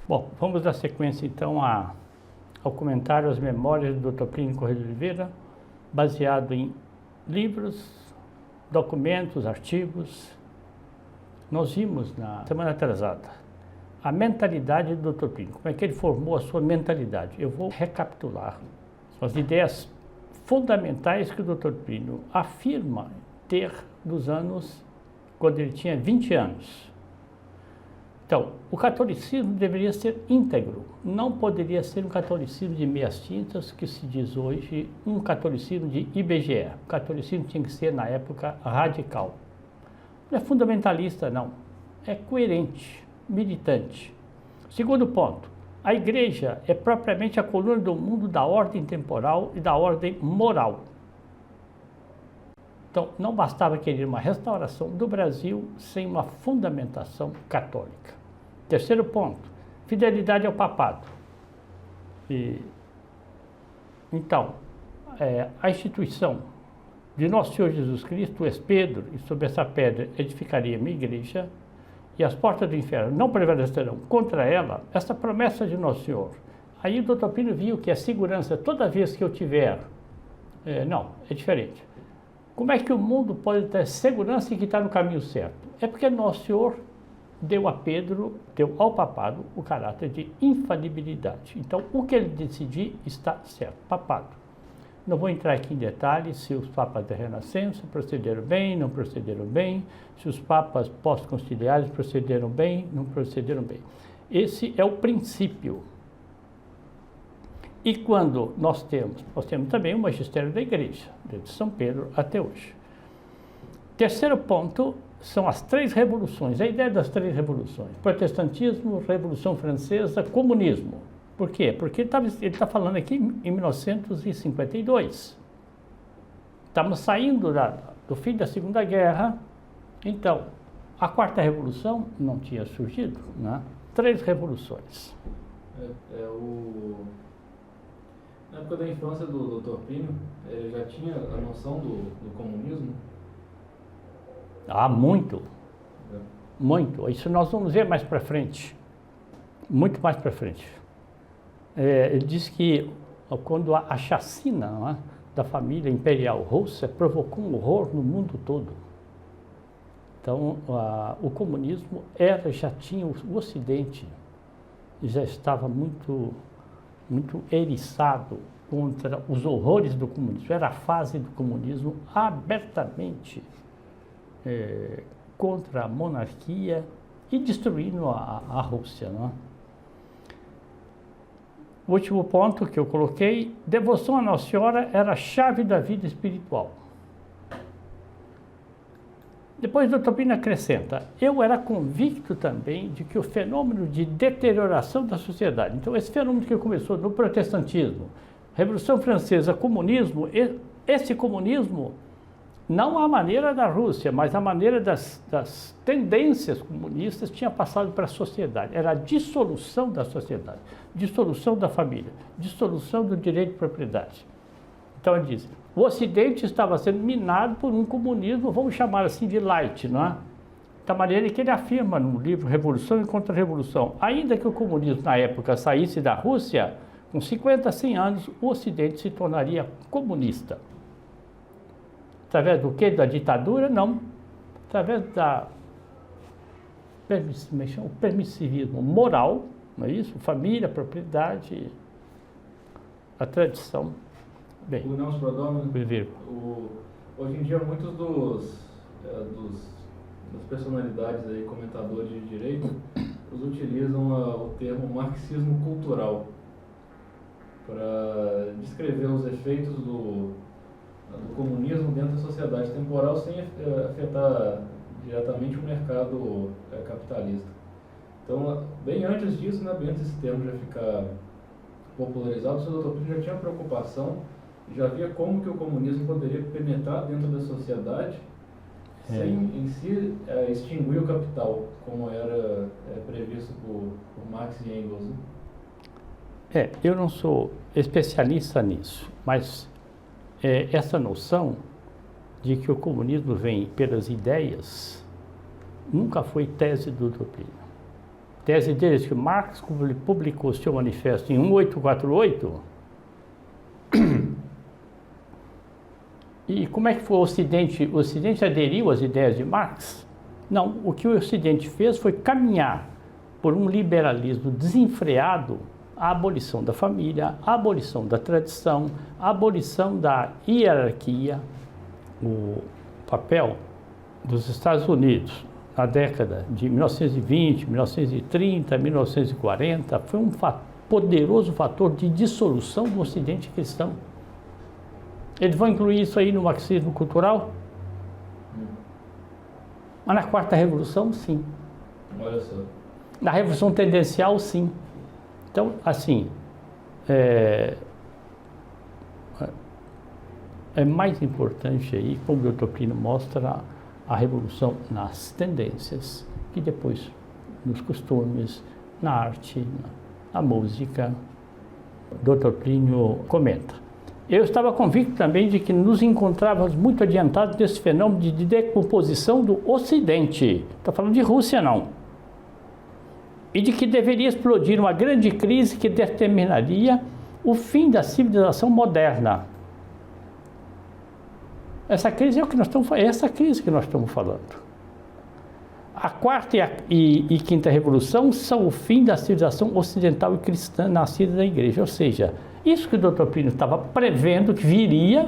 Bom, vamos dar sequência então ao comentário às memórias do Dr. Plínio Corrêa de Oliveira, baseado em livros, documentos, artigos. Nós vimos na semana atrasada a mentalidade do Dr. Plínio, como é que ele formou a sua mentalidade. Eu vou recapitular as ideias fundamentais que o Dr. Plínio afirma ter dos anos quando ele tinha 20 anos. Então, o catolicismo deveria ser íntegro, não poderia ser um catolicismo de meias tintas, que se diz hoje um catolicismo de IBGE. O catolicismo tinha que ser, na época, radical. Não é fundamentalista, não. É coerente, militante. Segundo ponto, a igreja é propriamente a coluna do mundo da ordem temporal e da ordem moral. Então, não bastava querer uma restauração do Brasil sem uma fundamentação católica. Terceiro ponto, fidelidade ao papado. Então, a instituição de Nosso Senhor Jesus Cristo, tu és Pedro, e sobre essa pedra edificaria a minha igreja, e as portas do inferno não prevalecerão contra ela, essa promessa de Nosso Senhor. Aí o Dr. Plínio viu que a segurança, toda vez que eu tiver... não, é diferente. Como é que o mundo pode ter segurança e que está no caminho certo? É porque Nosso Senhor deu a Pedro, deu ao papado o caráter de infalibilidade. Então, o que ele decidir está certo, papado. Não vou entrar aqui em detalhes se os papas da Renascença procederam bem, não procederam bem, se os papas pós-conciliares procederam bem, não procederam bem. Esse é o princípio. E quando nós temos também o magistério da igreja, desde São Pedro até hoje. Terceiro ponto são as três revoluções, a ideia das três revoluções: protestantismo, Revolução Francesa, comunismo. Por quê? Porque ele está falando aqui em 1952. Estamos saindo do fim da Segunda Guerra, então a quarta revolução não tinha surgido, né? Três revoluções. Na época da infância do Dr. Plínio, ele já tinha a noção do comunismo? Ah, muito. Muito. Isso nós vamos ver mais para frente. Muito mais para frente. Ele diz que quando a chacina da família imperial russa provocou um horror no mundo todo. Então, o comunismo já tinha o Ocidente, já estava muito eriçado contra os horrores do comunismo. Era a fase do comunismo abertamente contra a monarquia e destruindo a Rússia, não é? O último ponto que eu coloquei: devoção a Nossa Senhora era a chave da vida espiritual. Depois o Dr. Plínio acrescenta: eu era convicto também de que o fenômeno de deterioração da sociedade, então esse fenômeno que começou no protestantismo, Revolução Francesa, comunismo, esse comunismo, não a maneira da Rússia, mas a maneira das tendências comunistas, tinha passado para a sociedade. Era a dissolução da sociedade, dissolução da família, dissolução do direito de propriedade. Então ele diz: o Ocidente estava sendo minado por um comunismo, vamos chamar assim de light, não é? Da maneira que ele afirma no livro Revolução e Contra-Revolução. Ainda que o comunismo na época saísse da Rússia, com 50, 100 anos, o Ocidente se tornaria comunista. Através do quê? Da ditadura? Não. Através o permissivismo moral, não é isso? Família, propriedade, a tradição. Bem, o Nelson Prodome, hoje em dia muitos das personalidades aí, comentadores de direito, utilizam o termo marxismo cultural para descrever os efeitos do comunismo dentro da sociedade temporal sem afetar diretamente o mercado capitalista. Então, bem antes disso, né, bem antes desse termo já ficar popularizado, o Sr. Dr. Plínio já tinha preocupação, já via como que o comunismo poderia penetrar dentro da sociedade sem em si extinguir o capital, como era previsto por Marx e Engels. Né? Eu não sou especialista nisso, mas essa noção de que o comunismo vem pelas ideias nunca foi tese do Dr. Plínio. tese deles que Marx publicou seu manifesto em 1848. E como é que foi o Ocidente? O Ocidente aderiu às ideias de Marx? Não, o que o Ocidente fez foi caminhar por um liberalismo desenfreado à abolição da família, à abolição da tradição, à abolição da hierarquia. O papel dos Estados Unidos na década de 1920, 1930, 1940 foi um poderoso fator de dissolução do Ocidente cristão. Eles vão incluir isso aí no marxismo cultural? Mas na quarta revolução, sim. Olha só. Na revolução tendencial, sim. Então, assim, é mais importante aí, como o Dr. Plínio mostra, a revolução nas tendências, que depois nos costumes, na arte, na música. O Dr. Plínio comenta: eu estava convicto também de que nos encontrávamos muito adiantados desse fenômeno de decomposição do Ocidente. Estou falando de Rússia, não. E de que deveria explodir uma grande crise que determinaria o fim da civilização moderna. Essa crise é essa crise que nós estamos falando. A quarta e quinta revolução são o fim da civilização ocidental e cristã nascida da igreja. Ou seja, isso que o Dr. Plínio estava prevendo que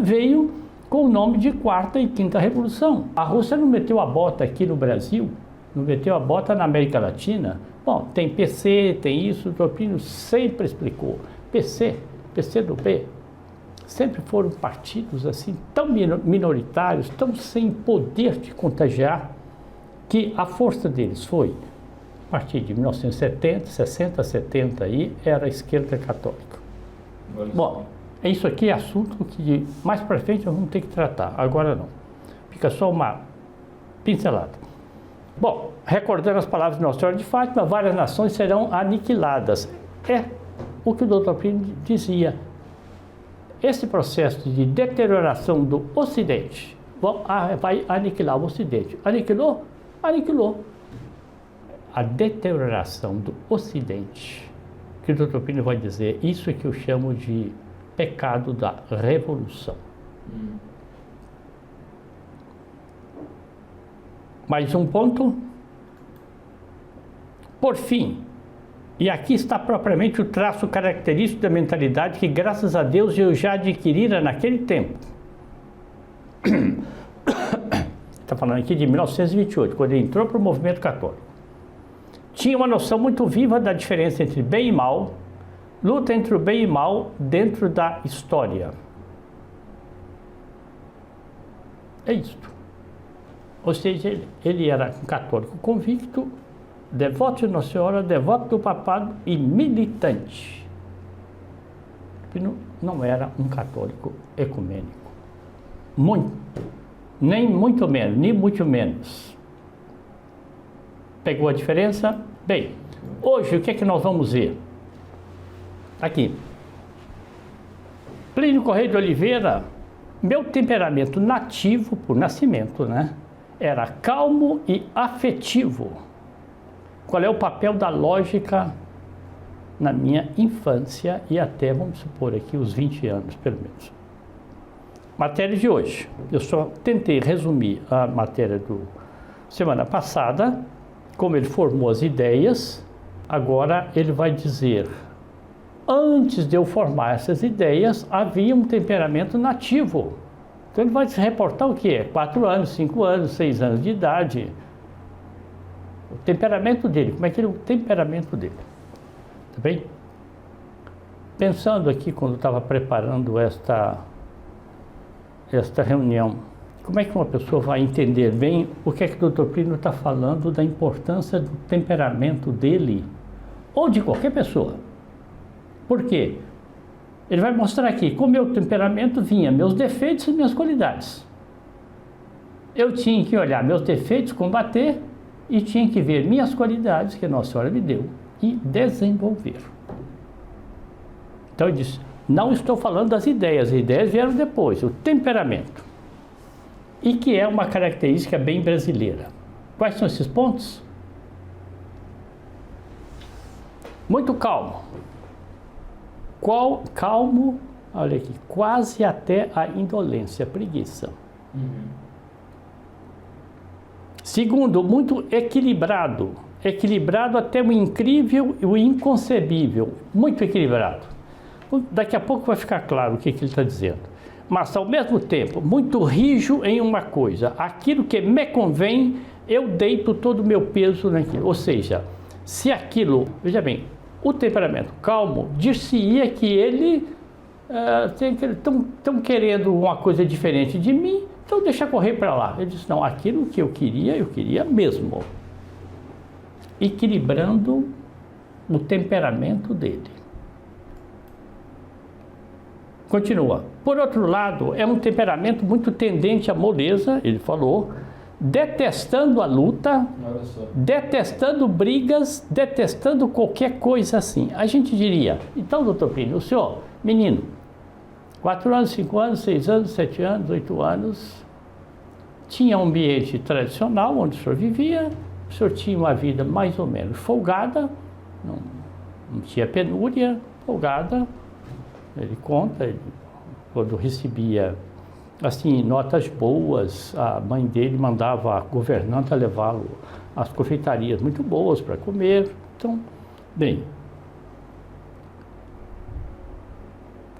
veio com o nome de quarta e quinta revolução. A Rússia não meteu a bota aqui no Brasil, não meteu a bota na América Latina. Bom, tem PC, tem isso, o Dr. Plínio sempre explicou. PCdoB, sempre foram partidos assim, tão minoritários, tão sem poder de contagiar, que a força deles foi, a partir de 1970, 60, 70 aí, era a esquerda católica. Bom, isso aqui é assunto que mais para frente nós vamos ter que tratar, agora não. Fica só uma pincelada. Bom, recordando as palavras de Nossa Senhora de Fátima, várias nações serão aniquiladas. É o que o Dr. Plínio dizia. Esse processo de deterioração do Ocidente vai aniquilar o Ocidente. Aniquilou? Aniquilou. A deterioração do Ocidente, que o Dr. Plínio vai dizer, isso é que eu chamo de pecado da revolução. Mais um ponto. Por fim, e aqui está propriamente o traço característico da mentalidade que, graças a Deus, eu já adquirira naquele tempo. Está falando aqui de 1928, quando ele entrou para o movimento católico. Tinha uma noção muito viva da diferença entre bem e mal, luta entre o bem e mal dentro da história. É isto. Ou seja, ele era um católico convicto, devoto de Nossa Senhora, devoto do papado e militante. Não era um católico ecumênico. Nem muito menos. Pegou a diferença? Bem, hoje o que é que nós vamos ver? Aqui. Plínio Correia de Oliveira, meu temperamento nativo, por nascimento, né? Era calmo e afetivo. Qual é o papel da lógica na minha infância e até, vamos supor aqui, os 20 anos, pelo menos. Matéria de hoje. Eu só tentei resumir a matéria do semana passada, como ele formou as ideias. Agora ele vai dizer, antes de eu formar essas ideias, havia um temperamento nativo. Então ele vai se reportar o quê? 4 anos, 5 anos, 6 anos de idade. O temperamento dele, como é que é o temperamento dele? Tá bem? Pensando aqui, quando eu estava preparando esta reunião, como é que uma pessoa vai entender bem o que é que o Dr. Plínio está falando da importância do temperamento dele, ou de qualquer pessoa? Por quê? Ele vai mostrar aqui, com o meu temperamento vinha meus defeitos e minhas qualidades. Eu tinha que olhar meus defeitos, combater, e tinha que ver minhas qualidades que a Nossa Senhora me deu e desenvolver. Então ele disse, não estou falando das ideias, as ideias vieram depois, o temperamento. E que é uma característica bem brasileira. Quais são esses pontos? muito calmo. Calmo, olha aqui, quase até a indolência, a preguiça. Segundo, muito equilibrado. Equilibrado até o incrível e o inconcebível. Muito equilibrado. Daqui a pouco vai ficar claro o que ele está dizendo. Mas, ao mesmo tempo, muito rijo em uma coisa. Aquilo que me convém, eu deito todo o meu peso naquilo. Ou seja, se aquilo... Veja bem, o temperamento calmo, dir-se-ia que ele... estão querendo uma coisa diferente de mim, então deixa correr para lá. Ele disse, não, aquilo que eu queria mesmo. Equilibrando o temperamento dele. Continua. Por outro lado, é um temperamento muito tendente à moleza, ele falou, detestando a luta, detestando brigas, detestando qualquer coisa assim. A gente diria, então, doutor Plínio, o senhor, menino, 4 anos, 5 anos, 6 anos, 7 anos, 8 anos, tinha um ambiente tradicional onde o senhor vivia, o senhor tinha uma vida mais ou menos folgada, não tinha penúria, folgada. Ele conta, quando recebia assim, notas boas, a mãe dele mandava a governanta levá-lo às confeitarias muito boas para comer. Então, bem,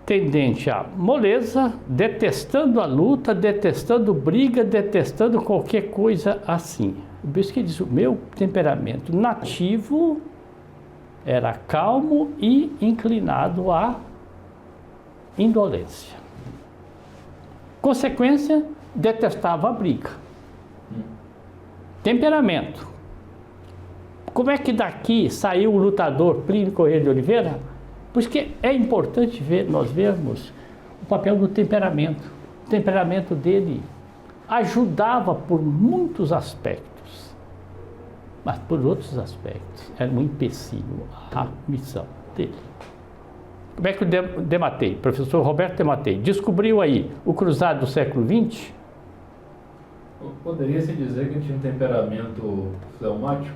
tendente à moleza, detestando a luta, detestando briga, detestando qualquer coisa assim. Por isso que ele diz, o meu temperamento nativo era calmo e inclinado à indolência. Consequência, detestava a briga. Temperamento. Como é que daqui saiu o lutador Plínio Corrêa de Oliveira? Porque é importante nós vermos o papel do temperamento. O temperamento dele ajudava por muitos aspectos, mas por outros aspectos era um empecilho à missão dele. Como é que o Dematei, professor Roberto Dematei, descobriu aí o cruzado do século XX? Poderia-se dizer que ele tinha um temperamento fleumático?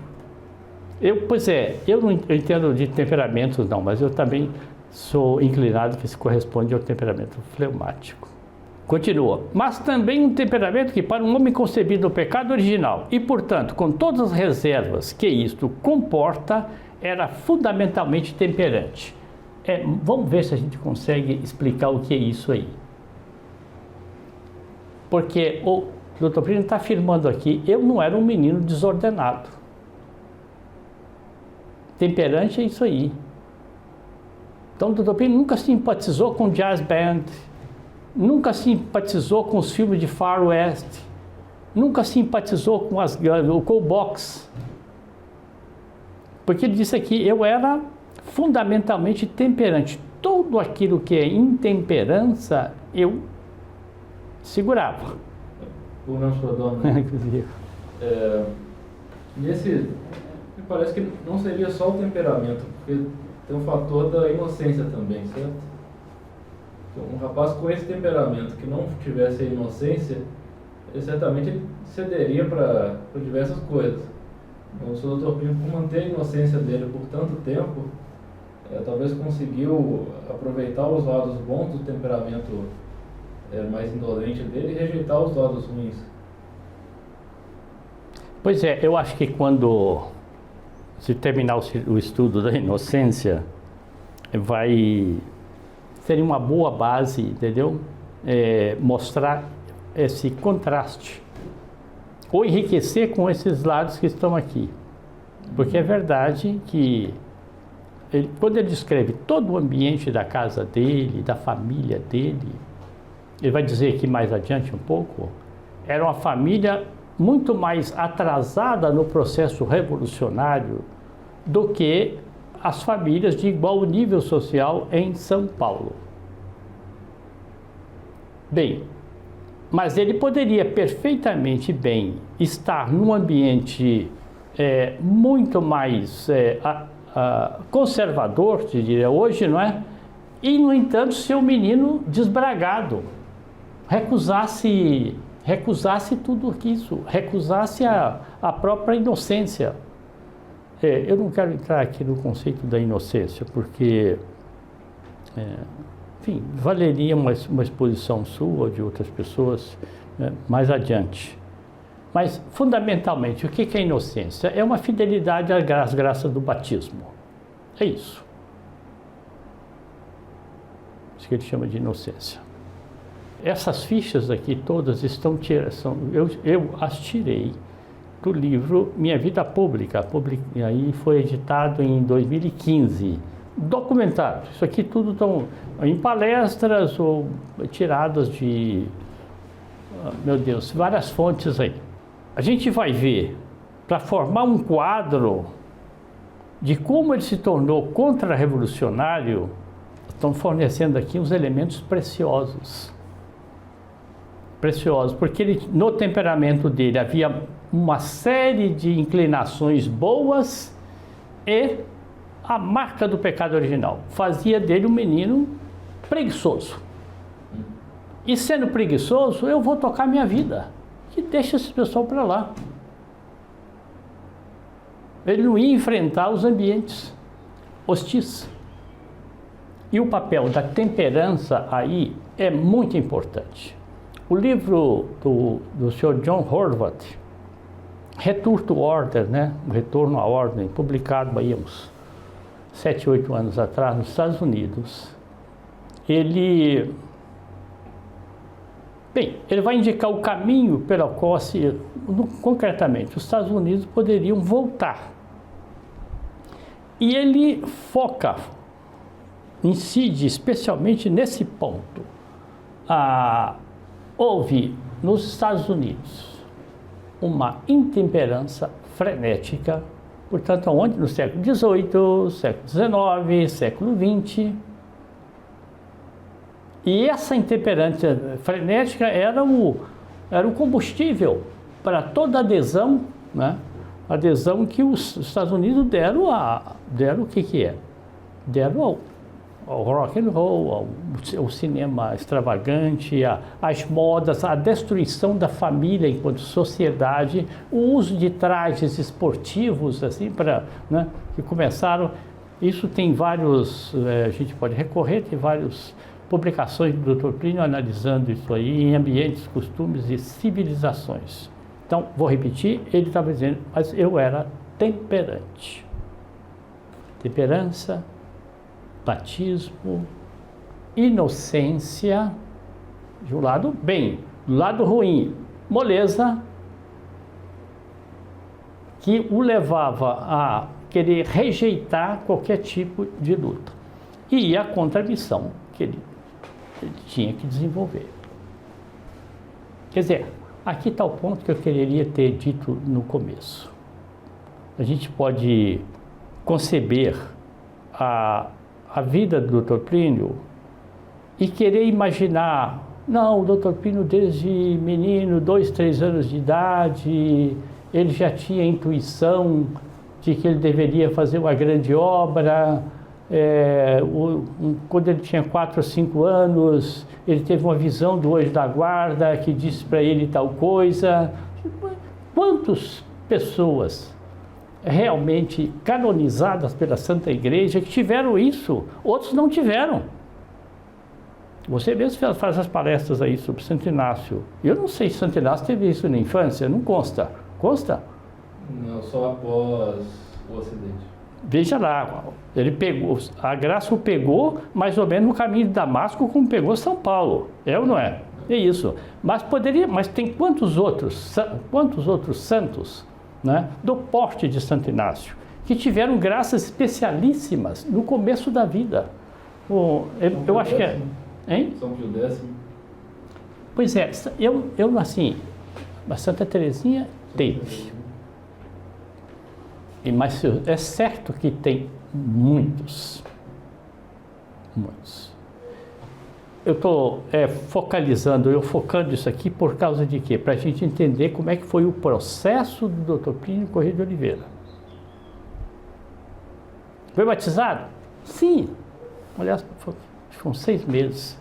Eu não entendo de temperamentos não, mas eu também sou inclinado que se corresponde ao temperamento fleumático. Continua. Mas também um temperamento que para um homem concebido no pecado original e, portanto, com todas as reservas que isto comporta, era fundamentalmente temperante. Vamos ver se a gente consegue explicar o que é isso aí. Porque o Dr. Plínio está afirmando aqui, eu não era um menino desordenado. Temperante é isso aí. Então o Dr. Plínio nunca simpatizou com jazz band, nunca simpatizou com os filmes de Far West, nunca simpatizou com o box. Porque ele disse aqui, eu era fundamentalmente temperante. Tudo aquilo que é intemperança, eu segurava. O Nostradamus, né? Me parece que não seria só o temperamento, porque tem um fator da inocência também, certo? Então, um rapaz com esse temperamento que não tivesse a inocência, ele certamente cederia para diversas coisas. Então, o Sr. Dr. Plínio, por manter a inocência dele por tanto tempo, talvez conseguiu aproveitar os lados bons do temperamento mais indolente dele e rejeitar os lados ruins. Pois é, eu acho que quando se terminar o estudo da inocência, seria uma boa base, entendeu? Mostrar esse contraste, ou enriquecer com esses lados que estão aqui. Porque é verdade que quando ele descreve todo o ambiente da casa dele, da família dele, ele vai dizer aqui mais adiante um pouco, era uma família muito mais atrasada no processo revolucionário do que as famílias de igual nível social em São Paulo. Bem, mas ele poderia perfeitamente bem estar num ambiente muito mais conservador, se diria hoje, não é? E, no entanto, ser um menino desbragado, recusasse tudo isso, recusasse a própria inocência. eu não quero entrar aqui no conceito da inocência, porque, enfim, valeria uma exposição sua ou de outras pessoas mais adiante. Mas, fundamentalmente, o que é inocência? É uma fidelidade às graças do batismo. É isso. Isso que ele chama de inocência. Essas fichas aqui todas estão tiradas, eu as tirei do livro Minha Vida Pública, e aí foi editado em 2015. Documentado. Isso aqui tudo estão em palestras ou tiradas de, meu Deus, várias fontes aí. A gente vai ver, para formar um quadro de como ele se tornou contra-revolucionário, estão fornecendo aqui uns elementos preciosos. Preciosos, porque ele, no temperamento dele havia uma série de inclinações boas e a marca do pecado original fazia dele um menino preguiçoso. E sendo preguiçoso, eu vou tocar minha vida. Que deixa esse pessoal para lá. Ele não ia enfrentar os ambientes hostis. E o papel da temperança aí é muito importante. O livro do Sr. John Horvath, Return to Order, né? O Retorno à Ordem, publicado aí uns 7, 8 anos atrás nos Estados Unidos, ele vai indicar o caminho pelo qual, concretamente, os Estados Unidos poderiam voltar. E ele incide especialmente nesse ponto. Houve nos Estados Unidos uma intemperança frenética, portanto, onde no século XVIII, século XIX, século XX. E essa intemperança frenética era o combustível para toda a adesão, né? Adesão que os Estados Unidos deram o que é? Deram ao rock and roll, ao cinema extravagante, às modas, à destruição da família enquanto sociedade, o uso de trajes esportivos, assim, né, que começaram. Isso tem vários, a gente pode recorrer, tem várias publicações do Dr. Plínio analisando isso aí em ambientes, costumes e civilizações. Então, vou repetir, ele estava dizendo, mas eu era temperante. Temperança, batismo, inocência, de um lado bem, do lado ruim, moleza, que o levava a querer rejeitar qualquer tipo de luta. E a contramissão que ele tinha que desenvolver. Quer dizer, aqui está o ponto que eu quereria ter dito no começo. A gente pode conceber a vida do Dr. Plínio e querer imaginar, não, o Dr. Plínio desde menino, 2, 3 anos de idade, ele já tinha intuição de que ele deveria fazer uma grande obra. Quando ele tinha 4 ou 5 anos, ele teve uma visão do anjo da guarda que disse para ele tal coisa. Quantas pessoas realmente canonizadas pela Santa Igreja que tiveram isso, outros não tiveram. Você mesmo faz as palestras aí sobre Santo Inácio. Eu não sei se Santo Inácio teve isso na infância, não consta. Consta? Não, só após o acidente. Veja lá, ele pegou, a graça o pegou mais ou menos no caminho de Damasco como pegou São Paulo. É ou não é? É isso. Mas tem quantos outros santos, né, do porte de Santo Inácio, que tiveram graças especialíssimas no começo da vida. Eu acho que é... Hein? São Pio X. Pois é, eu assim, a Santa Teresinha teve. Mas é certo que tem muitos. Eu estou focando isso aqui por causa de quê? Para a gente entender como é que foi o processo do Dr. Plínio Corrêa de Oliveira. Foi batizado? Sim. Aliás, foram 6 meses,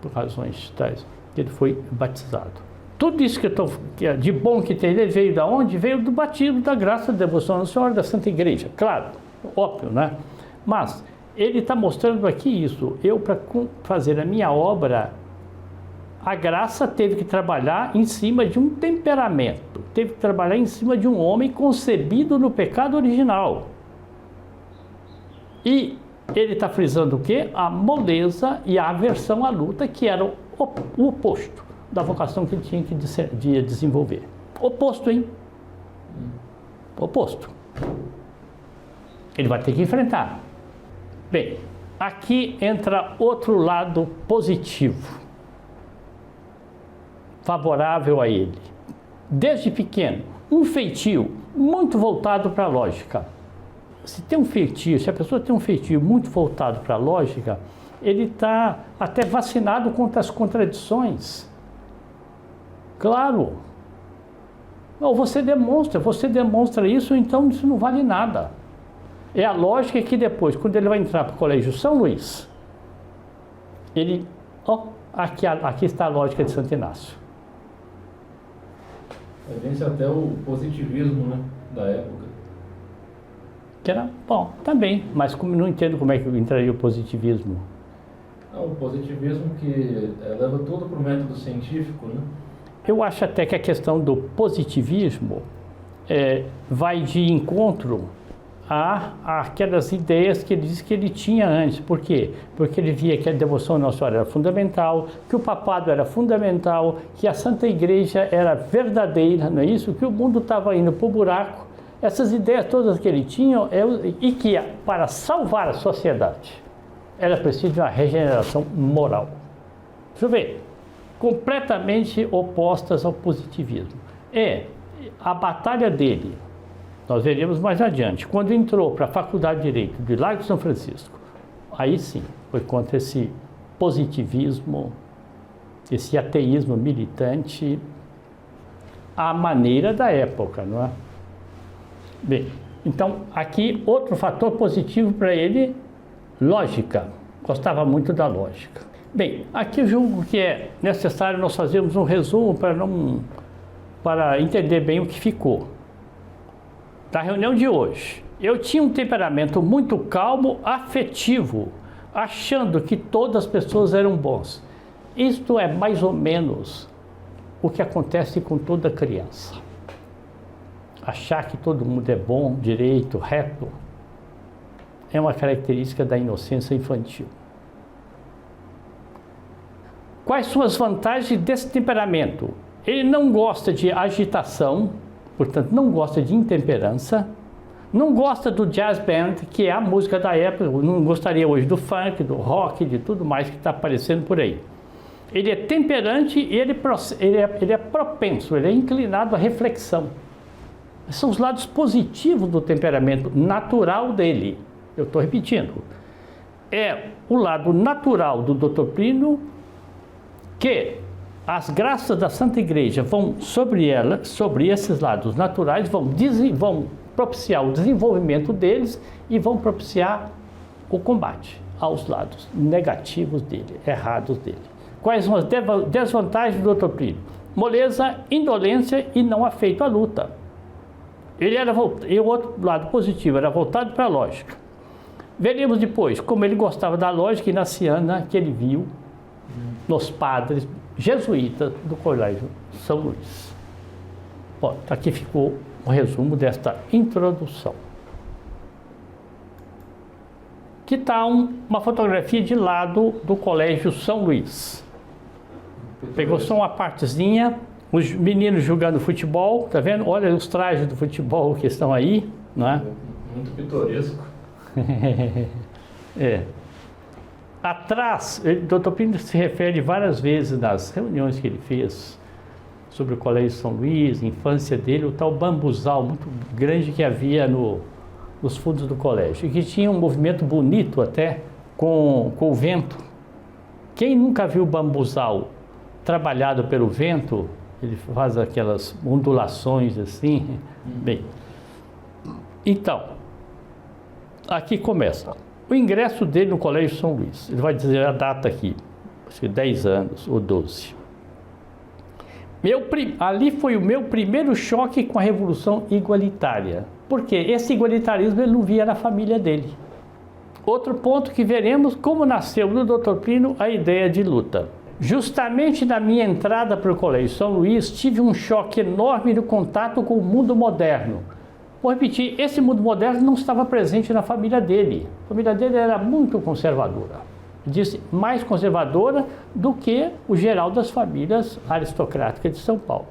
por razões tais, que ele foi batizado. Tudo isso que é de bom que tem, ele veio da onde? Veio do batismo, da graça, da devoção à Senhora, da Santa Igreja, claro, óbvio, né? Mas ele está mostrando aqui isso. Eu, para fazer a minha obra, a graça teve que trabalhar em cima de um temperamento, teve que trabalhar em cima de um homem concebido no pecado original. E ele está frisando o quê? A moleza e a aversão à luta, que era o oposto da vocação que ele tinha que desenvolver. Oposto, hein? Oposto. Ele vai ter que enfrentar. Bem, aqui entra outro lado positivo, favorável a ele. Desde pequeno, um feitio muito voltado para a lógica. Se a pessoa tem um feitio muito voltado para a lógica, ele está até vacinado contra as contradições. Claro. Ou você demonstra isso, então isso não vale nada. É a lógica que depois, quando ele vai entrar para o Colégio São Luís, aqui está a lógica de Santo Inácio. Vence até o positivismo, né, da época. Que era bom, também, mas não entendo como é que entraria o positivismo. O positivismo que leva tudo para o método científico, né? Eu acho até que a questão do positivismo vai de encontro aquelas ideias que ele disse que ele tinha antes. Por quê? Porque ele via que a devoção à Nossa Senhora era fundamental, que o papado era fundamental, que a Santa Igreja era verdadeira, não é isso? Que o mundo estava indo para o buraco. Essas ideias todas que ele tinha, e que para salvar a sociedade era preciso de uma regeneração moral. Deixa eu ver. Completamente opostas ao positivismo. A batalha dele, nós veremos mais adiante, quando entrou para a Faculdade de Direito de Largo de São Francisco, aí sim, foi contra esse positivismo, esse ateísmo militante, à maneira da época, não é? Bem, então aqui outro fator positivo para ele, lógica, gostava muito da lógica. Bem, aqui eu julgo que é necessário nós fazermos um resumo para entender bem o que ficou da reunião de hoje. Eu tinha um temperamento muito calmo, afetivo, achando que todas as pessoas eram bons. Isto é mais ou menos o que acontece com toda criança. Achar que todo mundo é bom, direito, reto, é uma característica da inocência infantil. Quais são as vantagens desse temperamento? Ele não gosta de agitação, portanto não gosta de intemperança, não gosta do jazz band, que é a música da época, não gostaria hoje do funk, do rock, de tudo mais que está aparecendo por aí. Ele é temperante e ele é propenso, ele é inclinado à reflexão. Esses são os lados positivos do temperamento natural dele. Eu estou repetindo. É o lado natural do Dr. Plínio, que as graças da Santa Igreja vão sobre ela, sobre esses lados naturais, vão propiciar o desenvolvimento deles e vão propiciar o combate aos lados negativos dele, errados dele. Quais são as desvantagens do Dr. Plínio? Moleza, indolência e não afeito à luta. E o outro lado positivo era voltado para a lógica. Veremos depois como ele gostava da lógica inaciana que ele viu nos padres jesuítas do Colégio São Luís. Bom, aqui ficou um resumo desta introdução. Aqui está uma fotografia de lado do Colégio São Luís. Pegou só uma partezinha, os meninos jogando futebol, tá vendo? Olha os trajes do futebol que estão aí, não é? Muito pitoresco. Atrás, o Dr. Plínio se refere várias vezes nas reuniões que ele fez sobre o Colégio São Luís, a infância dele, o tal bambuzal muito grande que havia nos fundos do colégio, e que tinha um movimento bonito até com o vento. Quem nunca viu bambuzal trabalhado pelo vento, ele faz aquelas ondulações assim. Bem, então, aqui começa. O ingresso dele no Colégio São Luís, ele vai dizer a data aqui, acho que 10 anos ou 12. Ali foi o meu primeiro choque com a Revolução Igualitária. Porque esse igualitarismo ele não via na família dele. Outro ponto que veremos como nasceu no Dr. Plínio a ideia de luta. Justamente na minha entrada para o Colégio São Luís, tive um choque enorme no contato com o mundo moderno. Vou repetir, esse mundo moderno não estava presente na família dele. A família dele era muito conservadora. Disse mais conservadora do que o geral das famílias aristocráticas de São Paulo.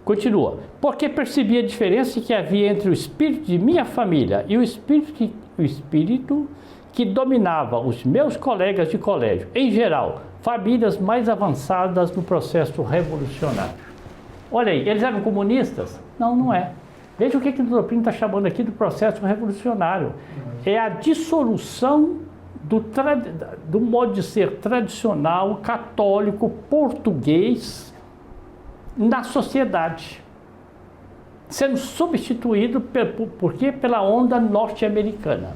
Continua. Porque percebi a diferença que havia entre o espírito de minha família e o espírito que dominava os meus colegas de colégio, em geral, famílias mais avançadas no processo revolucionário. Olha aí, eles eram comunistas? Não, não é. Veja o que o Dr. Plínio está chamando aqui do processo revolucionário. É a dissolução do modo de ser tradicional, católico, português na sociedade, sendo substituído por quê? Pela onda norte-americana.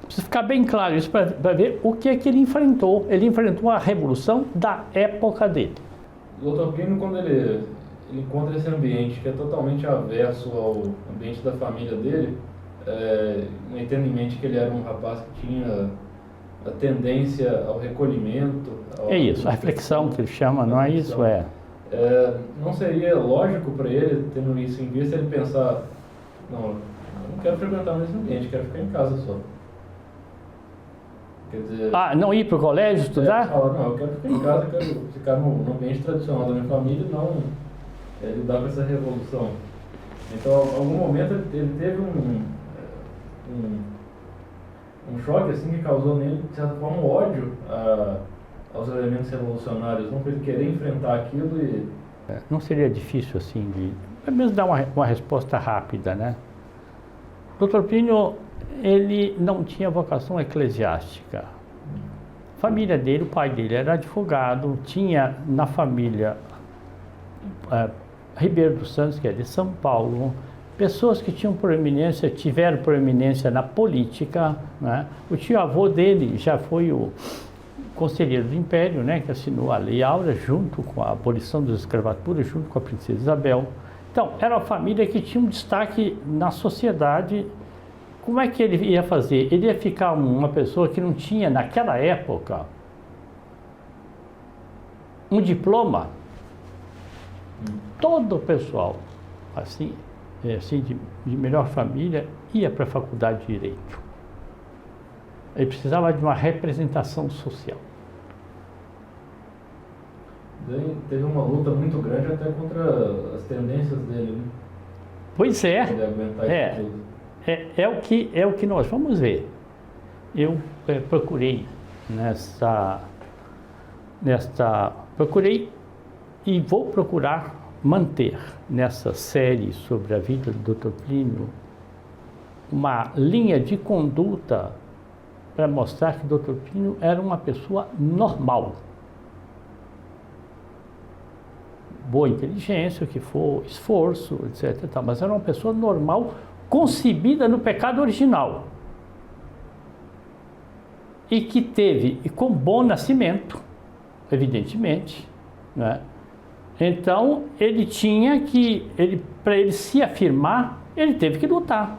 Precisa ficar bem claro isso para ver o que é que ele enfrentou. Ele enfrentou a revolução da época dele. O Dr. Plínio, quando ele encontra esse ambiente que é totalmente averso ao ambiente da família dele, tendo em mente que ele era um rapaz que tinha a tendência ao recolhimento. É isso, a reflexão que ele chama, não é isso? Não seria lógico para ele, tendo isso em vista, ele pensar, não, eu não quero frequentar mais esse ambiente, quero ficar em casa só. Quer dizer, não ir para o colégio estudar? Não, eu quero ficar em casa, quero ficar no ambiente tradicional da minha família e não lidar com essa revolução. Então, em algum momento, ele teve um choque assim, que causou nele, de certa forma, um ódio aos elementos revolucionários, não para ele querer enfrentar aquilo e... Não seria difícil assim, pelo menos dar uma resposta rápida, né? O Dr. Plínio, ele não tinha vocação eclesiástica. A família dele, o pai dele era advogado, tinha na família Ribeiro dos Santos, que é de São Paulo, pessoas que tiveram proeminência na política, né? O tio-avô dele já foi o conselheiro do Império, né, que assinou a Lei Áurea junto com a abolição das escravaturas, junto com a princesa Isabel. Então, era uma família que tinha um destaque na sociedade. Como é que ele ia fazer? Ele ia ficar uma pessoa que não tinha, naquela época, um diploma. Todo o pessoal, assim de melhor família, ia para a faculdade de Direito. Ele precisava de uma representação social. Teve uma luta muito grande até contra as tendências dele, né? Pois é. Ele aguentar isso tudo. É o que nós vamos ver. Eu procurei procurei e vou procurar manter nessa série sobre a vida do Dr. Plínio uma linha de conduta para mostrar que o Dr. Plínio era uma pessoa normal. Boa inteligência, o que for, esforço, etc. Mas era uma pessoa normal, concebida no pecado original. E que teve, e com bom nascimento, evidentemente, né? Então, ele tinha que, para ele se afirmar, ele teve que lutar.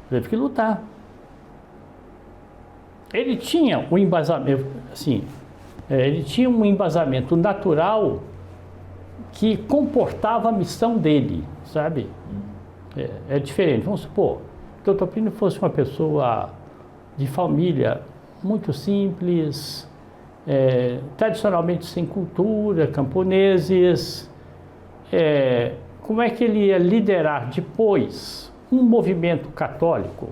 Teve que lutar. Ele tinha um embasamento, assim, ele tinha um embasamento natural que comportava a missão dele, sabe? É diferente. Vamos supor que o Dr. Plínio fosse uma pessoa de família muito simples, tradicionalmente sem cultura, camponeses. Como é que ele ia liderar depois um movimento católico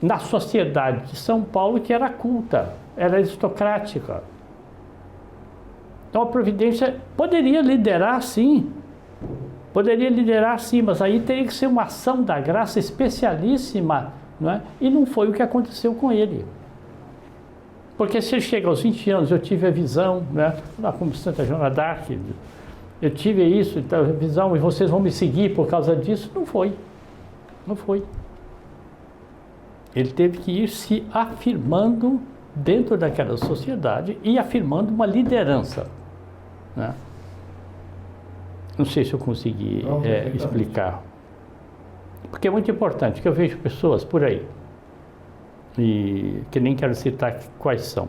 na sociedade de São Paulo que era culta, era aristocrática? Então a Providência poderia liderar sim, mas aí teria que ser uma ação da graça especialíssima, não é? E não foi o que aconteceu com ele. Porque se ele chega aos 20 anos, eu tive a visão, né? Lá como Santa Joana d'Arc, eu tive isso, então, a visão, e vocês vão me seguir por causa disso, não foi. Não foi. Ele teve que ir se afirmando dentro daquela sociedade e afirmando uma liderança, né? Não sei se eu consegui explicar. Porque é muito importante, que eu vejo pessoas por aí, e que nem quero citar quais são,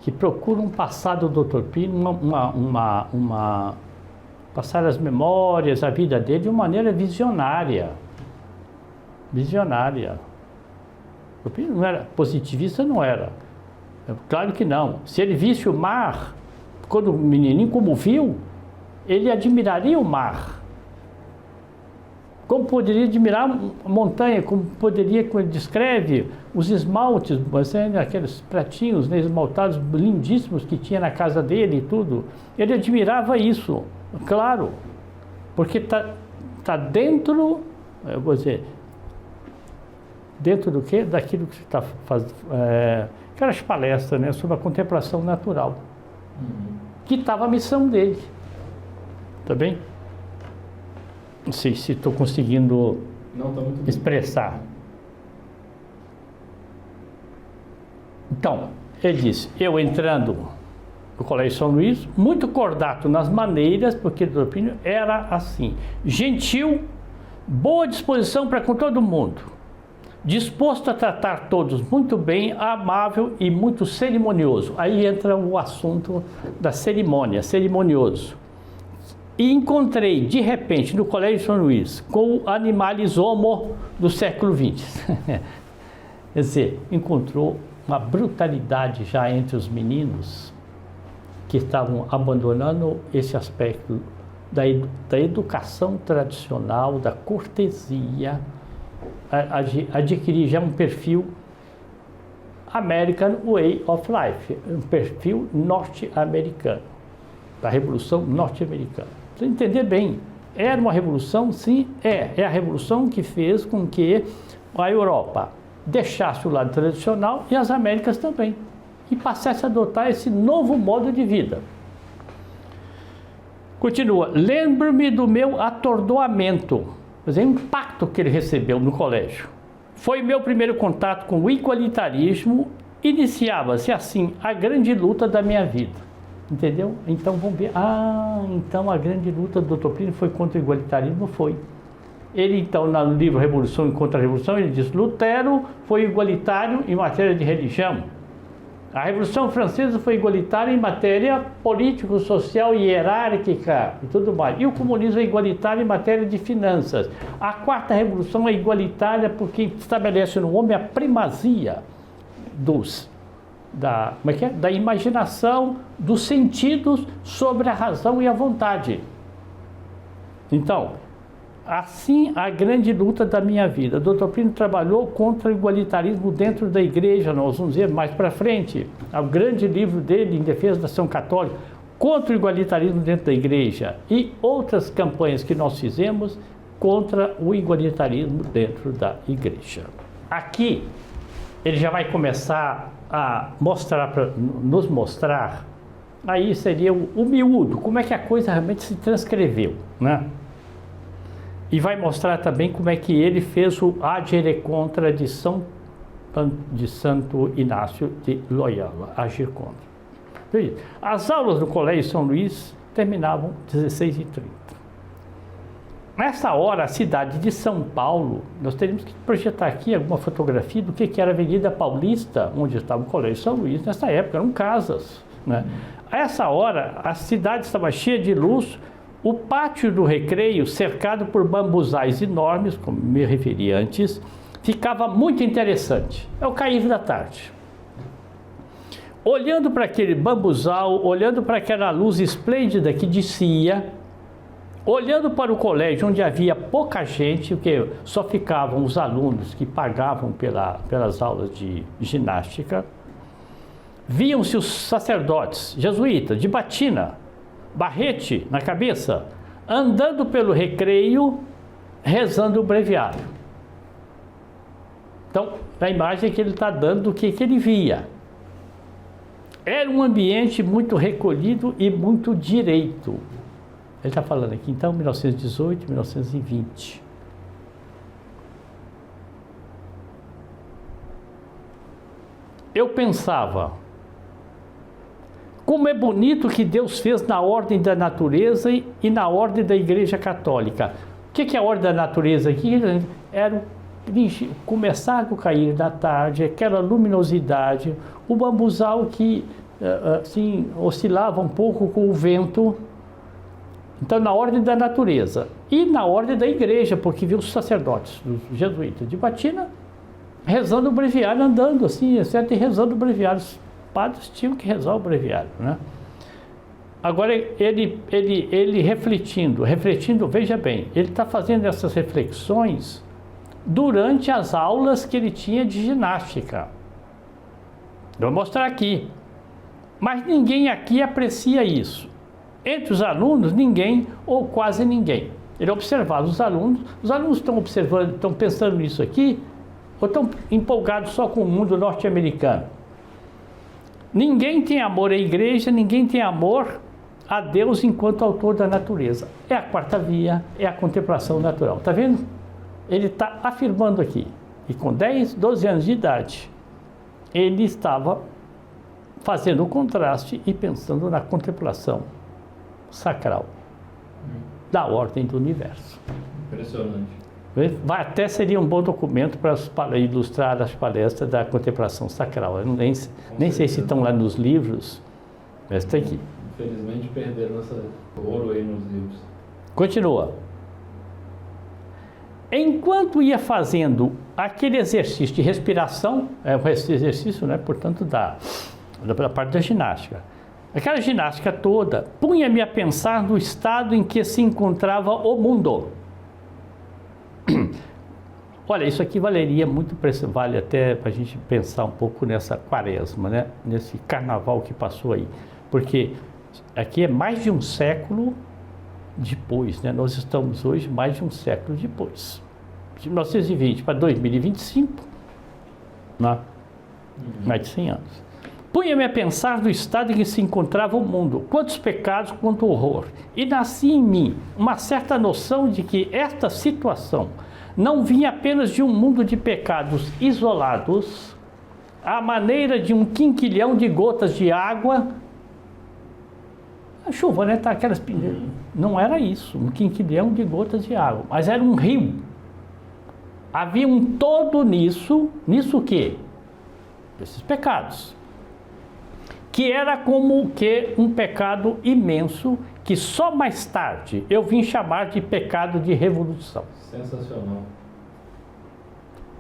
que procuram passar do Dr. Plínio passar as memórias, a vida dele de uma maneira visionária. Visionária. O Plínio não era positivista, não era. Claro que não. Se ele visse o mar, quando o menininho como viu, ele admiraria o mar. Como poderia admirar a montanha, como poderia, quando ele descreve os esmaltes, aqueles pratinhos, né, esmaltados lindíssimos que tinha na casa dele e tudo. Ele admirava isso, claro, porque tá dentro, eu vou dizer, dentro do quê? Daquilo que você está fazendo, aquelas palestras, né, sobre a contemplação natural, que estava a missão dele. Tá bem? Não sei se estou conseguindo expressar. Então, ele disse, eu entrando no Colégio São Luís, muito cordato nas maneiras, porque o Dr. Plínio era assim, gentil, boa disposição para com todo mundo, disposto a tratar todos muito bem, amável e muito cerimonioso. Aí entra o assunto da cerimônia, cerimonioso. E encontrei, de repente, no Colégio São Luís, com o animalis homo do século XX. Quer dizer, encontrou uma brutalidade já entre os meninos que estavam abandonando esse aspecto da educação tradicional, da cortesia, adquirir já um perfil American Way of Life, um perfil norte-americano, da Revolução Norte-Americana. Para entender bem, era uma revolução, sim, é a revolução que fez com que a Europa deixasse o lado tradicional e as Américas também, e passasse a adotar esse novo modo de vida. Continua, lembro-me do meu atordoamento, mas é o impacto que ele recebeu no colégio. Foi meu primeiro contato com o igualitarismo, iniciava-se assim a grande luta da minha vida. Entendeu? Então vamos ver. Então a grande luta do Dr. Plínio foi contra o igualitarismo? Foi. Ele então, no livro Revolução e Contra-Revolução, ele diz, Lutero foi igualitário em matéria de religião. A Revolução Francesa foi igualitária em matéria político, social e hierárquica e tudo mais. E o comunismo é igualitário em matéria de finanças. A Quarta Revolução é igualitária porque estabelece no homem a primazia da imaginação, dos sentidos sobre a razão e a vontade. Então, assim a grande luta da minha vida. O Dr. Plínio trabalhou contra o igualitarismo dentro da igreja, nós vamos ver mais para frente. O grande livro dele, em defesa da ação católica, contra o igualitarismo dentro da igreja. E outras campanhas que nós fizemos contra o igualitarismo dentro da igreja. Aqui, ele já vai começar a nos mostrar, aí seria o miúdo, como é que a coisa realmente se transcreveu, né? E vai mostrar também como é que ele fez o agere contra de Santo Inácio de Loyola, agir contra. As aulas do Colégio São Luís terminavam às 16h30. Nessa hora, a cidade de São Paulo, nós teríamos que projetar aqui alguma fotografia do que era a Avenida Paulista, onde estava o Colégio São Luís. Nessa época, eram casas, né? A essa hora, a cidade estava cheia de luz, o pátio do recreio, cercado por bambuzais enormes, como me referi antes, ficava muito interessante. É o cair da tarde. Olhando para aquele bambuzal, olhando para aquela luz esplêndida que descia, olhando para o colégio onde havia pouca gente, porque só ficavam os alunos que pagavam pelas aulas de ginástica, viam-se os sacerdotes jesuítas de batina, barrete na cabeça, andando pelo recreio, rezando o breviário. Então, a imagem que ele está dando do que ele via. Era um ambiente muito recolhido e muito direito. Ele está falando aqui, então, 1918, 1920. eu pensava, como é bonito que Deus fez na ordem da natureza e na ordem da Igreja Católica. O que é a ordem da natureza aqui? Era começar a cair da tarde, aquela luminosidade, o bambuzal que assim, oscilava um pouco com o vento. Então, na ordem da natureza e na ordem da igreja, porque viu os sacerdotes, os jesuítas de Batina, rezando o breviário, andando assim, certo? E rezando o breviário. Os padres tinham que rezar o breviário, né? Agora, ele refletindo, veja bem, ele está fazendo essas reflexões durante as aulas que ele tinha de ginástica. Vou mostrar aqui. Mas ninguém aqui aprecia isso. Entre os alunos, ninguém ou quase ninguém. Ele observava os alunos estão observando, estão pensando nisso aqui, ou estão empolgados só com o mundo norte-americano. Ninguém tem amor à igreja, ninguém tem amor a Deus enquanto autor da natureza. É a quarta via, é a contemplação natural. Está vendo? Ele está afirmando aqui. E com 10, 12 anos de idade, ele estava fazendo o contraste e pensando na contemplação sacral da ordem do universo. Impressionante. Até seria um bom documento para ilustrar as palestras da contemplação sacral. Eu nem sei se estão lá nos livros, mas está aqui. Infelizmente perderam esse ouro aí nos livros. Continua. Enquanto ia fazendo aquele exercício de respiração, esse exercício, né, portanto, da parte da ginástica, aquela ginástica toda, punha-me a pensar no estado em que se encontrava o mundo. Olha, isso aqui valeria muito, vale até para a gente pensar um pouco nessa quaresma, né? Nesse carnaval que passou aí. Porque aqui é mais de um século depois, né? Nós estamos hoje mais de um século depois. De 1920 para 2025, né? Mais de 100 anos. Punha-me a pensar no estado em que se encontrava o mundo, quantos pecados, quanto horror. E nascia em mim uma certa noção de que esta situação não vinha apenas de um mundo de pecados isolados, à maneira de um quinquilhão de gotas de água. A chuva, né? Tá aquelas... Não era isso, um quinquilhão de gotas de água, mas era um rio. Havia um todo nisso o quê? Esses pecados. Que era como que um pecado imenso, que só mais tarde eu vim chamar de pecado de revolução. Sensacional.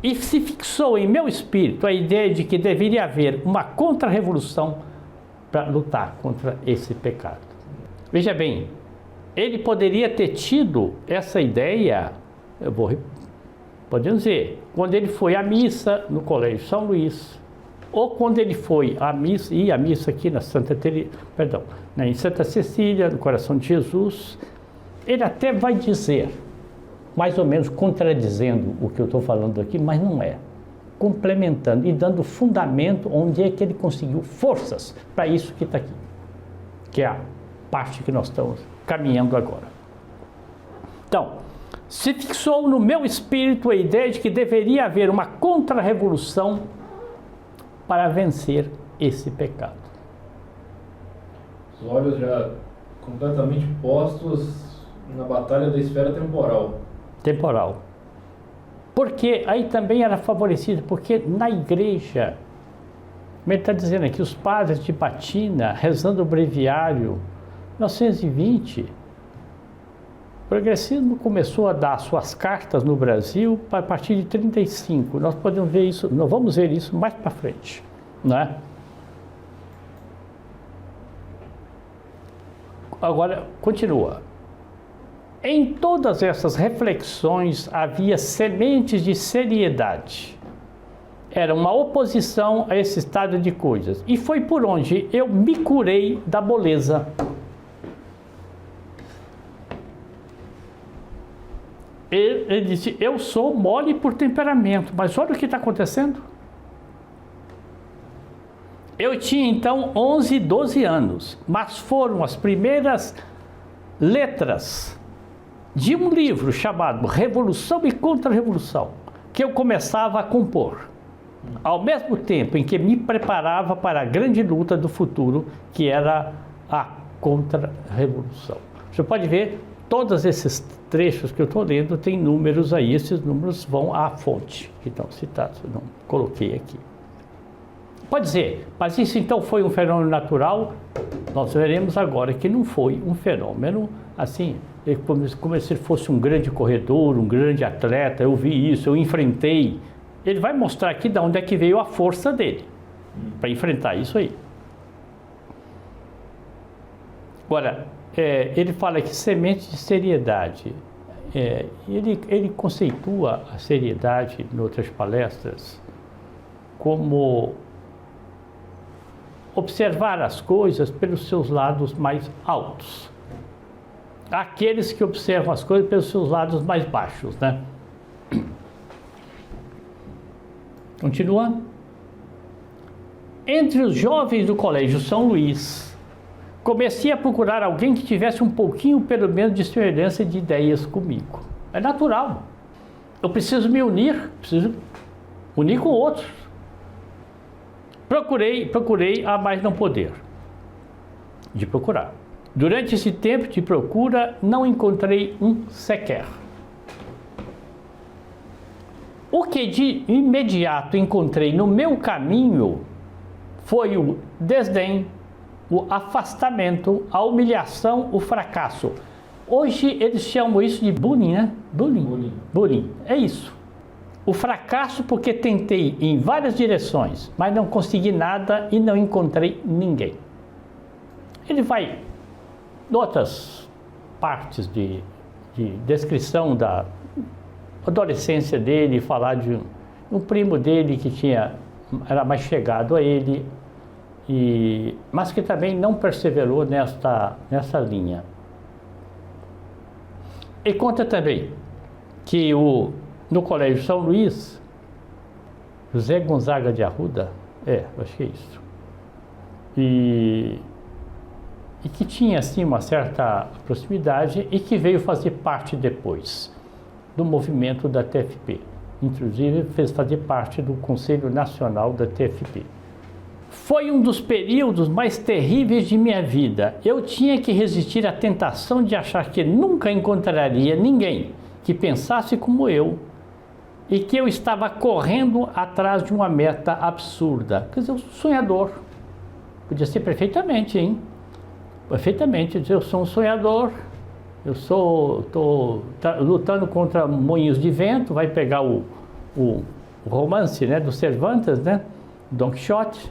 E se fixou em meu espírito a ideia de que deveria haver uma contra-revolução para lutar contra esse pecado. Veja bem, ele poderia ter tido essa ideia, podemos dizer, quando ele foi à missa no Colégio São Luís, ou quando ele foi à missa aqui na em Santa Cecília, no Coração de Jesus. Ele até vai dizer, mais ou menos contradizendo o que eu estou falando aqui, mas não é. Complementando e dando fundamento onde é que ele conseguiu forças para isso que está aqui, que é a parte que nós estamos caminhando agora. Então, se fixou no meu espírito a ideia de que deveria haver uma contra-revolução para vencer esse pecado. Os olhos já completamente postos na batalha da esfera temporal. Temporal. Porque aí também era favorecido, porque na igreja, como ele está dizendo aqui, os padres de Batina, rezando o breviário, 1920, o progressismo começou a dar suas cartas no Brasil a partir de 35. Nós podemos ver isso, nós vamos ver isso mais para frente, né? Agora, continua. Em todas essas reflexões havia sementes de seriedade. Era uma oposição a esse estado de coisas. E foi por onde eu me curei da moleza. Ele disse, eu sou mole por temperamento, mas olha o que está acontecendo. Eu tinha então 11, 12 anos, mas foram as primeiras letras de um livro chamado Revolução e Contra-Revolução, que eu começava a compor. Ao mesmo tempo em que me preparava para a grande luta do futuro, que era a contra-revolução. Você pode ver, todos esses trechos que eu estou lendo tem números aí, esses números vão à fonte que estão citados, eu não coloquei aqui. Pode dizer, mas isso então foi um fenômeno natural? Nós veremos agora que não foi um fenômeno assim, como se ele fosse um grande corredor, um grande atleta, eu vi isso, eu enfrentei. Ele vai mostrar aqui de onde é que veio a força dele, para enfrentar isso aí. Agora, ele fala que semente de seriedade. Ele conceitua a seriedade, em outras palestras, como observar as coisas pelos seus lados mais altos. Aqueles que observam as coisas pelos seus lados mais baixos, né? Continua. Entre os jovens do Colégio São Luís, comecei a procurar alguém que tivesse um pouquinho, pelo menos, de semelhança de ideias comigo. É natural. Eu preciso me unir, preciso unir com outros. Procurei a mais não poder de procurar. Durante esse tempo de procura, não encontrei um sequer. O que de imediato encontrei no meu caminho foi o desdém, o afastamento, a humilhação, o fracasso. Hoje eles chamam isso de bullying, né? Bullying. É isso. O fracasso porque tentei em várias direções, mas não consegui nada e não encontrei ninguém. Ele vai em outras partes de descrição da adolescência dele, falar de um primo dele que era mais chegado a ele, mas que também não perseverou nessa linha. E conta também que no Colégio São Luís, José Gonzaga de Arruda, acho que é isso, e que tinha assim uma certa proximidade e que veio fazer parte depois do movimento da TFP. Inclusive fez fazer parte do Conselho Nacional da TFP. Foi um dos períodos mais terríveis de minha vida. Eu tinha que resistir à tentação de achar que nunca encontraria ninguém que pensasse como eu e que eu estava correndo atrás de uma meta absurda. Quer dizer, um sonhador. Podia ser perfeitamente, hein? Perfeitamente. Eu sou um sonhador, estou lutando contra moinhos de vento, vai pegar o romance, né, do Cervantes, né? Don Quixote.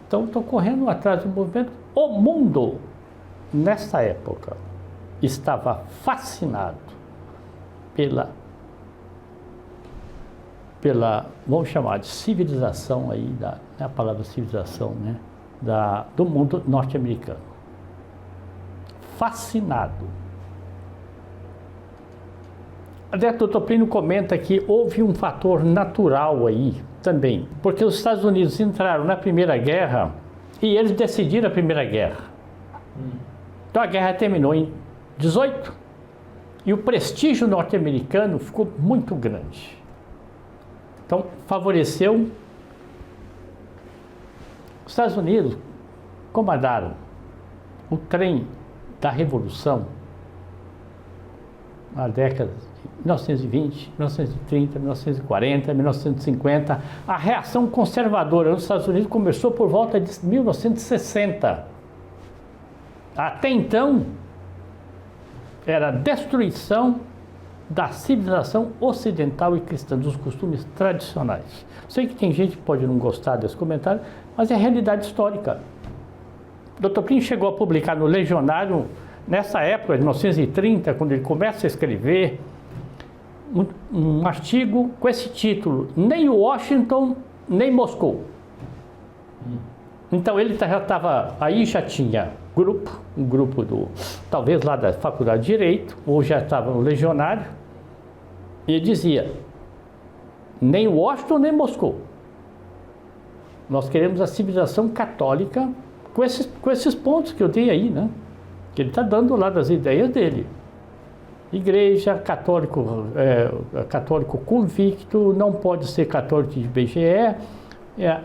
Então, estou correndo atrás do movimento. O mundo, nessa época, estava fascinado pela, vamos chamar de civilização aí, a palavra civilização, né? Do mundo norte-americano. Fascinado. Alberto Toplino comenta que houve um fator natural aí também, porque os Estados Unidos entraram na Primeira Guerra e eles decidiram a Primeira Guerra. Então a guerra terminou em 18 e o prestígio norte-americano ficou muito grande. Então favoreceu. Os Estados Unidos comandaram o trem da Revolução na década de 1920, 1930, 1940, 1950. A reação conservadora nos Estados Unidos começou por volta de 1960. Até então, era a destruição da civilização ocidental e cristã, dos costumes tradicionais. Sei que tem gente que pode não gostar desse comentário, mas é a realidade histórica. O Dr. Plínio chegou a publicar no Legionário, nessa época, de 1930, quando ele começa a escrever, um artigo com esse título: Nem Washington, nem Moscou. Então ele já estava, aí já tinha um grupo talvez lá da Faculdade de Direito, ou já estava no Legionário, e ele dizia: nem Washington, nem Moscou. Nós queremos a civilização católica com esses pontos que eu dei aí, né? Que ele está dando lá das ideias dele. igreja, católico convicto, não pode ser católico de IBGE,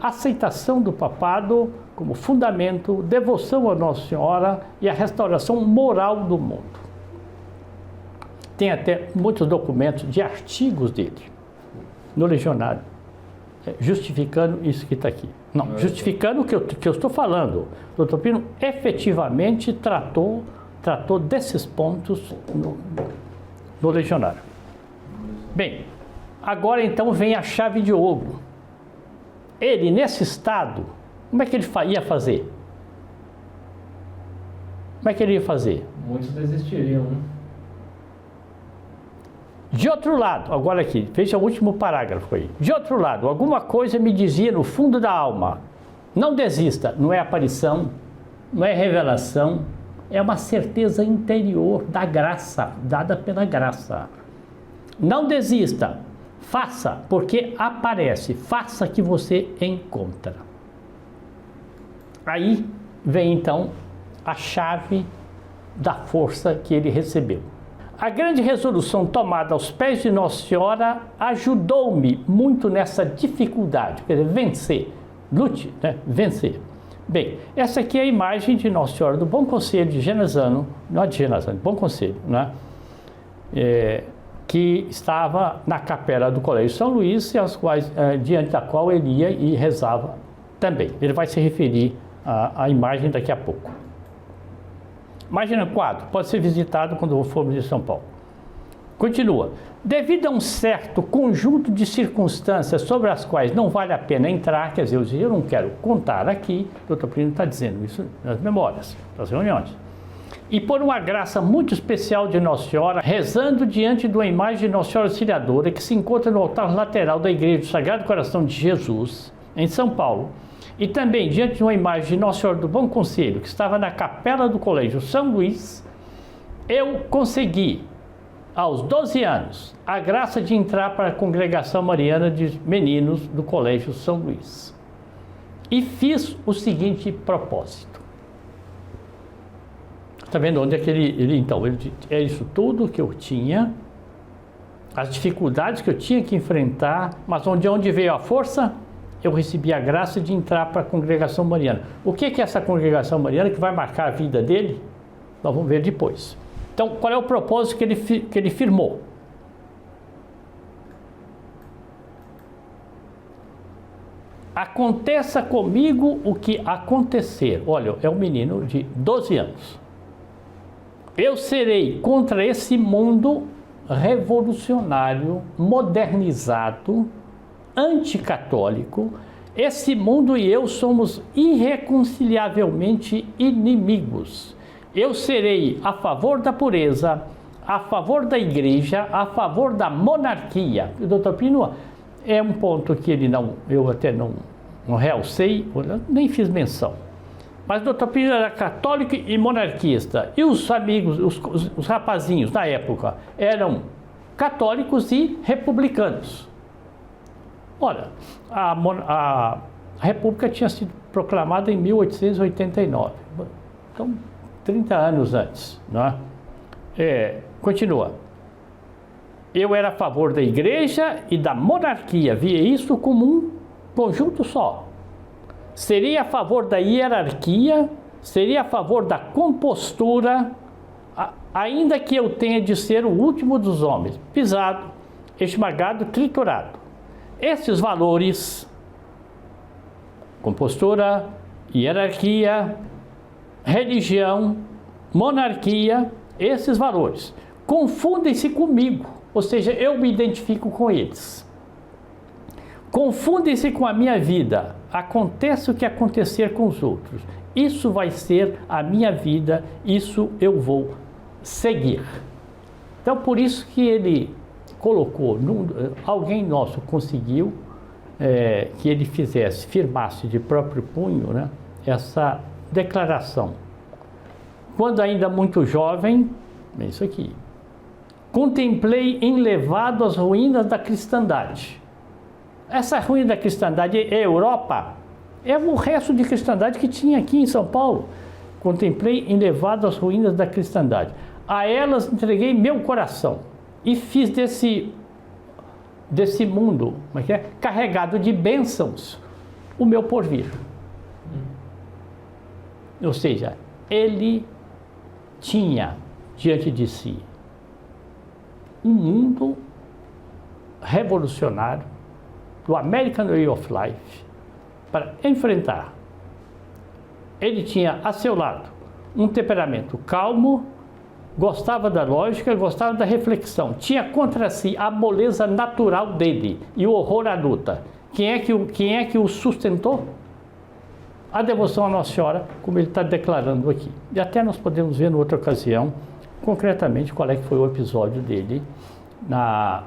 aceitação do papado como fundamento, devoção a Nossa Senhora e a restauração moral do mundo. Tem até muitos documentos de artigos dele no Legionário, justificando isso que está aqui. Não, justificando o que eu estou falando. O Dr. Plínio efetivamente tratou desses pontos no Legionário. Bem, agora então vem a chave de ouro. Ele, nesse estado, como é que ele ia fazer? Como é que ele ia fazer? Muitos desistiriam, né? De outro lado, agora aqui, veja o último parágrafo aí. De outro lado, alguma coisa me dizia no fundo da alma, não desista, não é aparição, não é revelação, é uma certeza interior da graça, dada pela graça. Não desista, faça, porque aparece, faça que você encontra. Aí vem então a chave da força que ele recebeu. A grande resolução tomada aos pés de Nossa Senhora ajudou-me muito nessa dificuldade, quer dizer, vencer, lute, né? Vencer. Bem, essa aqui é a imagem de Nossa Senhora do Bom Conselho de Genazzano, não é de Genazzano, Bom Conselho, né? Que estava na capela do Colégio São Luís, diante da qual ele ia e rezava também. Ele vai se referir à imagem daqui a pouco. Imagina quadro, pode ser visitado quando formos em São Paulo. Continua. Devido a um certo conjunto de circunstâncias sobre as quais não vale a pena entrar, quer dizer, eu não quero contar aqui, o Dr. Plínio está dizendo isso nas memórias, das reuniões. E por uma graça muito especial de Nossa Senhora, rezando diante de uma imagem de Nossa Senhora Auxiliadora que se encontra no altar lateral da Igreja do Sagrado Coração de Jesus, em São Paulo, e também diante de uma imagem de Nossa Senhora do Bom Conselho, que estava na capela do Colégio São Luís, eu consegui, aos 12 anos, a graça de entrar para a Congregação Mariana de Meninos do Colégio São Luís. E fiz o seguinte propósito. Está vendo onde é que ele é isso tudo que eu tinha, as dificuldades que eu tinha que enfrentar, mas onde veio a força? Eu recebi a graça de entrar para a Congregação Mariana. O que é essa Congregação Mariana que vai marcar a vida dele? Nós vamos ver depois. Então, qual é o propósito que ele firmou? Aconteça comigo o que acontecer. Olha, é um menino de 12 anos. Eu serei contra esse mundo revolucionário, modernizado, anticatólico. Esse mundo e eu somos irreconciliavelmente inimigos. Eu serei a favor da pureza, a favor da igreja, a favor da monarquia. O Dr. Plínio é um ponto que eu até não realcei, nem fiz menção. Mas o Dr. Plínio era católico e monarquista. E os amigos, os rapazinhos na época, eram católicos e republicanos. Olha, a República tinha sido proclamada em 1889. Então, 30 anos antes, não é? Continua. Eu era a favor da igreja e da monarquia, via isso como um conjunto só. Seria a favor da hierarquia, seria a favor da compostura, ainda que eu tenha de ser o último dos homens, pisado, esmagado, triturado. Esses valores, compostura, hierarquia, religião, monarquia, esses valores confundem-se comigo, ou seja, eu me identifico com eles. Confundem-se com a minha vida, aconteça o que acontecer com os outros. Isso vai ser a minha vida, isso eu vou seguir. Então, por isso que ele colocou, alguém nosso conseguiu que ele firmasse de próprio punho, né, essa declaração. Quando ainda muito jovem, é isso aqui, contemplei enlevado as ruínas da cristandade. Essa ruína da cristandade é a Europa, é o resto de cristandade que tinha aqui em São Paulo. Contemplei enlevado as ruínas da cristandade. a elas entreguei meu coração e fiz desse mundo, como é que é? Carregado de bênçãos, o meu porvir. Ou seja, ele tinha diante de si um mundo revolucionário do American Way of Life para enfrentar. Ele tinha a seu lado um temperamento calmo, gostava da lógica, gostava da reflexão, tinha contra si a moleza natural dele e o horror à luta. Quem é que o sustentou? A devoção à Nossa Senhora, como ele está declarando aqui. E até nós podemos ver, em outra ocasião, concretamente, qual é que foi o episódio dele na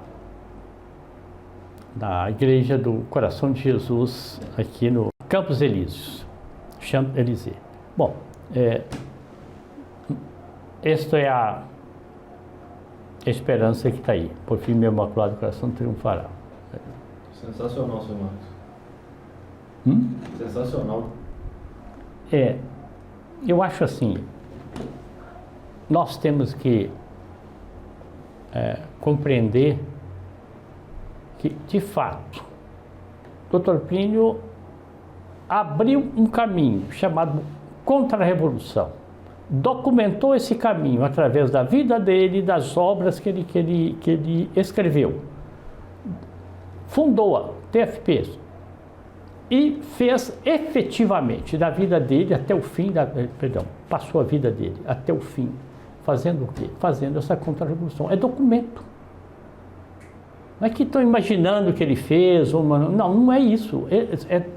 Igreja do Coração de Jesus, aqui no Campos Elíseos, Champs-Élysées. Bom, esta é a esperança que está aí. Por fim, meu Imaculado Coração triunfará. Sensacional, seu Marcos. Sensacional. Eu acho assim, nós temos que compreender que, de fato, Dr. Plínio abriu um caminho chamado Contra-Revolução. Documentou esse caminho através da vida dele e das obras que ele escreveu. Fundou a TFP e fez efetivamente da vida dele até o fim, passou a vida dele até o fim, fazendo o quê? Fazendo essa contra-revolução. É documento. Não é que estão imaginando que ele fez, não é isso,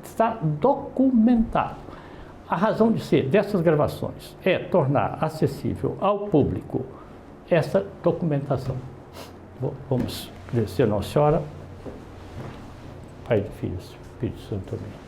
está documentado. A razão de ser dessas gravações é tornar acessível ao público essa documentação. Vamos agradecer a Nossa Senhora, Pai de Filhos, Espírito Santo também.